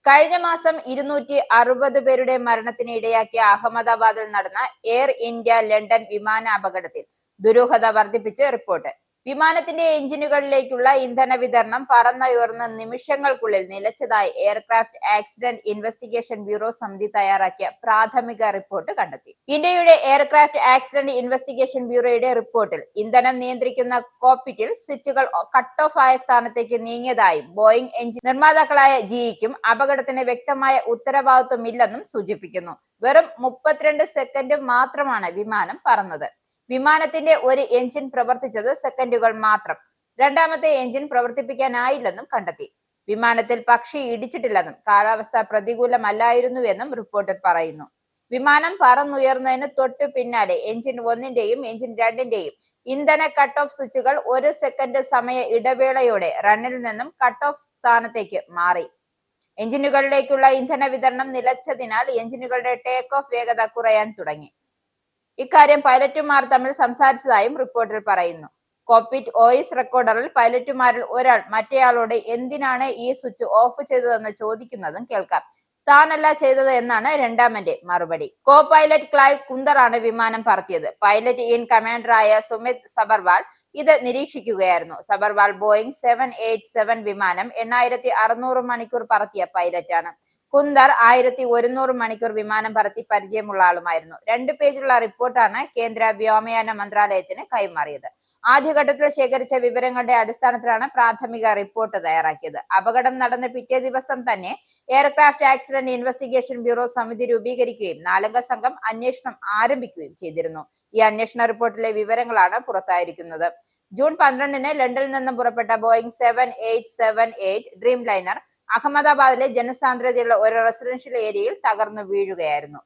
കഴിഞ്ഞ മാസം 260 പേരുടെ മരണത്തിന് ഇടയാക്കിയ അഹമ്മദാബാദിൽ നടന്ന എയർ ഇന്ത്യ ലണ്ടൻ വിമാന അപകടത്തിൽ ദുരൂഹത വർദ്ധിപ്പിച്ച് റിപ്പോർട്ട്. വിമാനത്തിന്റെ എഞ്ചിനുകളിലേക്കുള്ള ഇന്ധന വിതരണം പറന്നുയർന്ന് നിമിഷങ്ങൾക്കുള്ളിൽ നിലച്ചതായി എയർക്രാഫ്റ്റ് ആക്സിഡന്റ് ഇൻവെസ്റ്റിഗേഷൻ ബ്യൂറോ സമിതി തയ്യാറാക്കിയ പ്രാഥമിക റിപ്പോർട്ട് കണ്ടെത്തി. ഇന്ത്യയുടെ എയർക്രാഫ്റ്റ് ആക്സിഡന്റ് ഇൻവെസ്റ്റിഗേഷൻ ബ്യൂറോയുടെ റിപ്പോർട്ടിൽ ഇന്ധനം നിയന്ത്രിക്കുന്ന കോക്പിറ്റിൽ സ്വിച്ചുകൾ കട്ട് ഓഫ് ആയ സ്ഥാനത്തേക്ക് നീങ്ങിയതായും ബോയിംഗ് എഞ്ചിൻ നിർമ്മാതാക്കളായ ജിഇക്കും അപകടത്തിന് വ്യക്തമായ ഉത്തരവാദിത്വമില്ലെന്നും സൂചിപ്പിക്കുന്നു. വെറും 32 സെക്കൻഡ് മാത്രമാണ് വിമാനം പറന്നത്. വിമാനത്തിന്റെ ഒരു എഞ്ചിൻ പ്രവർത്തിച്ചത് സെക്കൻഡുകൾ മാത്രം. രണ്ടാമത്തെ എഞ്ചിൻ പ്രവർത്തിപ്പിക്കാനായില്ലെന്നും കണ്ടെത്തി. വിമാനത്തിൽ പക്ഷി ഇടിച്ചിട്ടില്ലെന്നും കാലാവസ്ഥ പ്രതികൂലമല്ലായിരുന്നുവെന്നും റിപ്പോർട്ടിൽ പറയുന്നു. വിമാനം പറന്നുയർന്നതിന് തൊട്ടു പിന്നാലെ എഞ്ചിൻ 1-ന്റെയും എഞ്ചിൻ 2-ന്റെയും ഇന്ധന കട്ട് ഓഫ് സ്വിച്ചുകൾ 1 സെക്കൻഡ് സമയ ഇടവേളയോടെ റണ്ണിൽ നിന്നും കട്ട് ഓഫ് സ്ഥാനത്തേക്ക് മാറി. എഞ്ചിനുകളിലേക്കുള്ള ഇന്ധന വിതരണം നിലച്ചതിനാൽ എഞ്ചിനുകളുടെ ടേക്ക് ഓഫ് വേഗത കുറയാൻ തുടങ്ങി. ഇക്കാര്യം പൈലറ്റുമാർ തമ്മിൽ സംസാരിച്ചതായും റിപ്പോർട്ടിൽ പറയുന്നു. കോക്പിറ്റ് വോയിസ് റെക്കോർഡറിൽ പൈലറ്റുമാരിൽ ഒരാൾ മറ്റേയാളോട് എന്തിനാണ് ഈ സ്വിച്ച് ഓഫ് ചെയ്തതെന്ന് ചോദിക്കുന്നതും കേൾക്കാം. താനല്ല ചെയ്തത് എന്നാണ് രണ്ടാമന്റെ മറുപടി. കോ പൈലറ്റ് ക്ലൈവ് കുന്ദറാണ് വിമാനം പറത്തിയത്. പൈലറ്റ് ഇൻ കമാൻഡറായ സുമിത് സബർവാൾ ഇത് നിരീക്ഷിക്കുകയായിരുന്നു. സബർവാൾ ബോയിംഗ് 787 വിമാനം 8600 മണിക്കൂർ പറത്തിയ പൈലറ്റാണ്. കുന്ദർ 1100 മണിക്കൂർ വിമാനം പറത്തി പരിചയമുള്ള ആളുമായിരുന്നു. 2 പേജുള്ള റിപ്പോർട്ടാണ് കേന്ദ്ര വ്യോമയാന മന്ത്രാലയത്തിന് കൈമാറിയത്. ആദ്യഘട്ടത്തിൽ ശേഖരിച്ച വിവരങ്ങളുടെ അടിസ്ഥാനത്തിലാണ് പ്രാഥമിക റിപ്പോർട്ട് തയ്യാറാക്കിയത്. അപകടം നടന്ന പിറ്റേ ദിവസം തന്നെ എയർക്രാഫ്റ്റ് ആക്സിഡന്റ് ഇൻവെസ്റ്റിഗേഷൻ ബ്യൂറോ സമിതി രൂപീകരിക്കുകയും 4-അംഗ സംഘം അന്വേഷണം ആരംഭിക്കുകയും ചെയ്തിരുന്നു. ഈ അന്വേഷണ റിപ്പോർട്ടിലെ വിവരങ്ങളാണ് പുറത്തായിരിക്കുന്നത്. ജൂൺ 12-ന് ലണ്ടനിൽ നിന്നും പുറപ്പെട്ട ബോയിംഗ് 7878 ഡ്രീം ലൈനർ അഹമ്മദാബാദിലെ ജനസാന്ദ്രതയുള്ള ഒരു റെസിഡൻഷ്യൽ ഏരിയയിൽ തകർന്നു വീഴുകയായിരുന്നു.